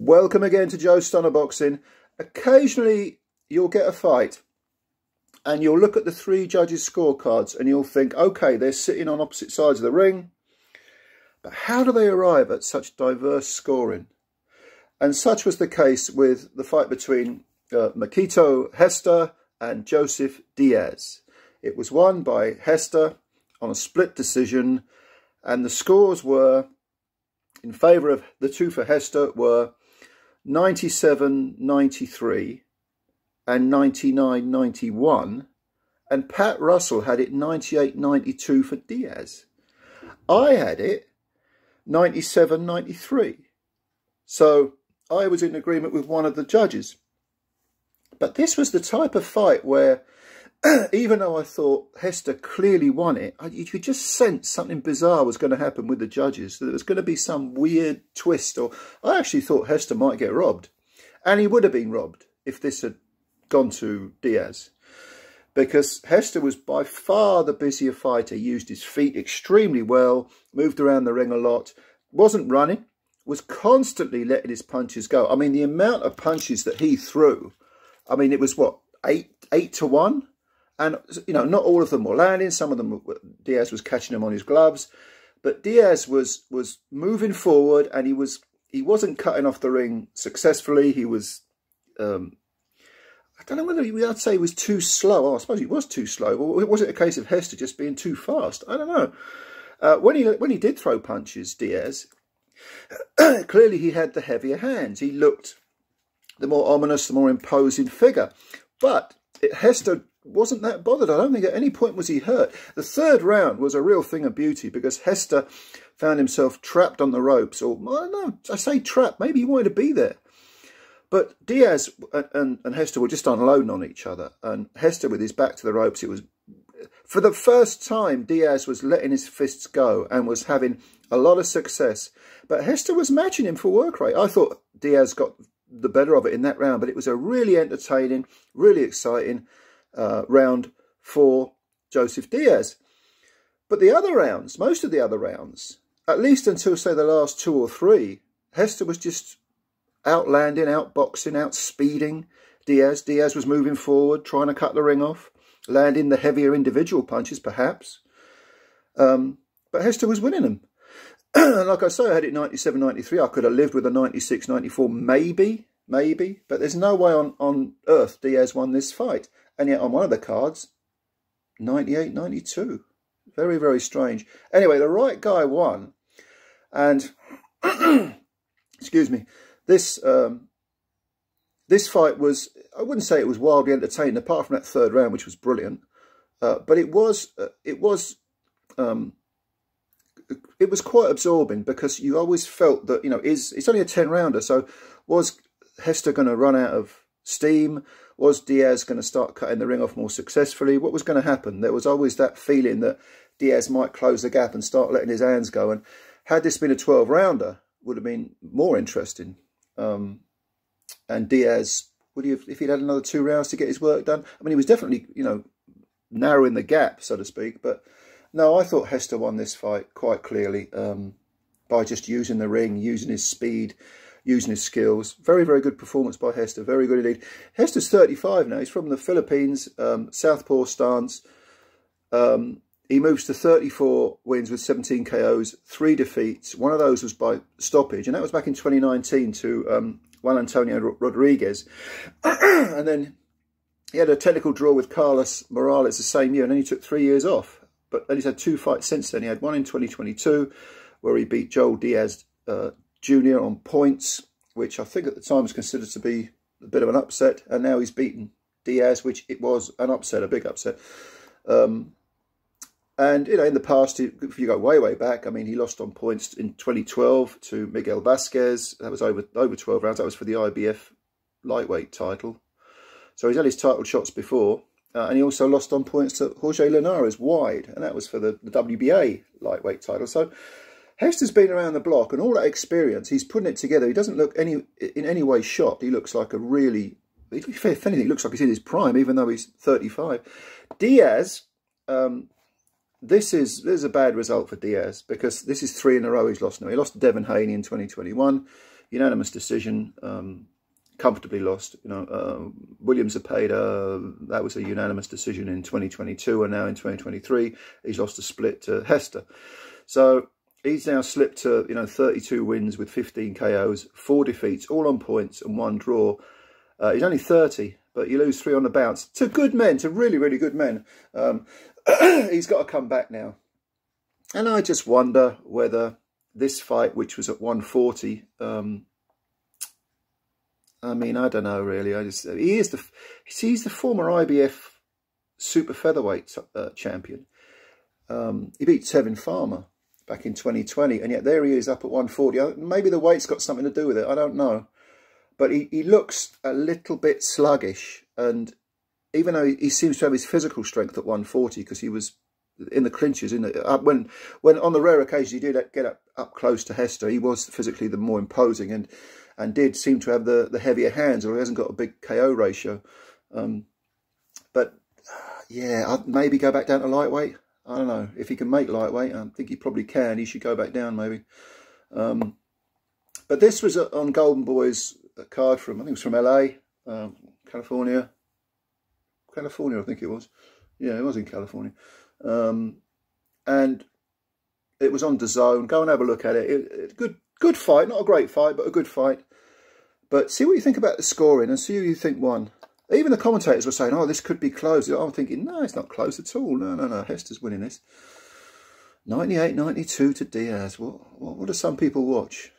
Welcome again to Joe's Stunner Boxing. Occasionally you'll get a fight and you'll look at the three judges' scorecards and you'll think, okay, they're sitting on opposite sides of the ring, but how do they arrive at such diverse scoring? And such was the case with the fight between MERCITO GESTA and JOSEPH DIAZ. It was won by Gesta on a split decision, and the scores were in favour of the two for Gesta were 97-93 and 99-91, and Pat Russell had it 98-92 for Diaz. I had it 97-93. So I was in agreement with one of the judges. But this was the type of fight where, even though I thought Gesta clearly won it, you could just sense something bizarre was going to happen with the judges. That there was going to be some weird twist. Or I actually thought Gesta might get robbed. And he would have been robbed if this had gone to Diaz. Because Gesta was by far the busier fighter. He used his feet extremely well, moved around the ring a lot, wasn't running, was constantly letting his punches go. I mean, the amount of punches that he threw, I mean, it was what, 8 to 1? And, you know, not all of them were landing. Some of them, Diaz was catching them on his gloves. But Diaz was moving forward, and he wasn't cutting off the ring successfully. He was, I don't know whether I'd say he was too slow. Oh, I suppose he was too slow. Or was it a case of Gesta just being too fast? I don't know. When he did throw punches, Diaz, clearly he had the heavier hands. He looked the more ominous, the more imposing figure. But Gesta wasn't that bothered. I don't think at any point was he hurt. The third round was a real thing of beauty because Gesta found himself trapped on the ropes. Or, I don't know, I say trapped, maybe he wanted to be there. But Diaz and Gesta were just unloading on each other. And Gesta, with his back to the ropes, it was, for the first time, Diaz was letting his fists go and was having a lot of success. But Gesta was matching him for work rate. I thought Diaz got the better of it in that round, but it was a really entertaining, really exciting round for Joseph Diaz. But the other rounds, most of the other rounds, at least until, say, the last 2 or 3, Gesta was just outlanding, outboxing, outspeeding Diaz. Diaz was moving forward, trying to cut the ring off, landing the heavier individual punches, perhaps. But Gesta was winning them. Like I say, I had it 97-93. I could have lived with a 96-94, maybe. But there's no way on earth Diaz won this fight. And yet on one of the cards, 98-92. Very, very strange. Anyway, the right guy won. And, excuse me, this fight was, I wouldn't say it was wildly entertaining, apart from that third round, which was brilliant. But it was quite absorbing because you always felt that, you know, it's only a 10-rounder. So was Gesta going to run out of steam? Was Diaz going to start cutting the ring off more successfully? What was going to happen? There was always that feeling that Diaz might close the gap and start letting his hands go. And had this been a 12-rounder, would have been more interesting. And Diaz, would he have, if he'd had another 2 rounds to get his work done? I mean, he was definitely, you know, narrowing the gap, so to speak. But no, I thought Gesta won this fight quite clearly by just using the ring, using his speed, using his skills. Very, very good performance by Gesta. Very good indeed. Gesta's 35 now. He's from the Philippines, southpaw stance. He moves to 34 wins with 17 KOs, 3 defeats. One of those was by stoppage, and that was back in 2019 to Juan Antonio Rodriguez. And then he had a technical draw with Carlos Morales the same year, and then he took 3 years off. But then he's had 2 fights since then. He had one in 2022 where he beat Joel Diaz Jr. on points, which I think at the time was considered to be a bit of an upset. And now he's beaten Diaz, which it was an upset, a big upset. And, you know, in the past, if you go way, way back, I mean, he lost on points in 2012 to Miguel Vasquez. That was over 12 rounds. That was for the IBF lightweight title. So he's had his title shots before. And he also lost on points to Jorge Linares wide. And that was for the WBA lightweight title. So Gesta's been around the block, and all that experience, he's putting it together. He doesn't look in any way shot. He looks like a really, if anything, he looks like he's in his prime, even though he's 35. Diaz, this is a bad result for Diaz because this is 3 in a row he's lost now. He lost to Devin Haney in 2021. unanimous decision, comfortably lost. You know, Williams Zepeda, that was a unanimous decision in 2022, and now in 2023 he's lost a split to Gesta. So he's now slipped to, you know, 32 wins with 15 KOs, 4 defeats, all on points and 1 draw. He's only 30, but you lose 3 on the bounce to good men, to really, really good men. He's got to come back now. And I just wonder whether this fight, which was at 140, I mean, I don't know really. He's the former IBF super featherweight champion. He beat Tevin Farmer back in 2020, and yet there he is up at 140. Maybe the weight's got something to do with it. I don't know. But he looks a little bit sluggish, and even though he seems to have his physical strength at 140, because he was in the clinches, when on the rare occasions he did get up close to Gesta, he was physically the more imposing, and did seem to have the heavier hands, or he hasn't got a big KO ratio. But yeah, I'd maybe go back down to lightweight. I don't know if he can make lightweight. I think he probably can. He should go back down maybe. But this was on Golden Boy's card from, I think it was from LA, California, I think it was. Yeah, it was in California. And it was on DAZN. Go and have a look at it. Good fight, not a great fight, but a good fight. But see what you think about the scoring, and see who you think won. Even the commentators were saying, oh, this could be close. I'm thinking, no, it's not close at all. No, Gesta's winning this. 98-92 to Diaz. What do some people watch?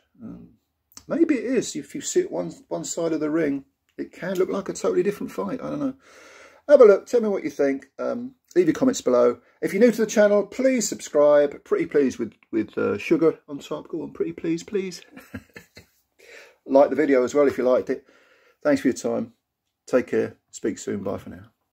Maybe it is. If you sit one side of the ring, it can look like a totally different fight. I don't know. Have a look. Tell me what you think. Leave your comments below. If you're new to the channel, please subscribe. Pretty pleased with sugar on top. Go on, pretty please. Like the video as well if you liked it. Thanks for your time. Take care. Speak soon. Bye for now.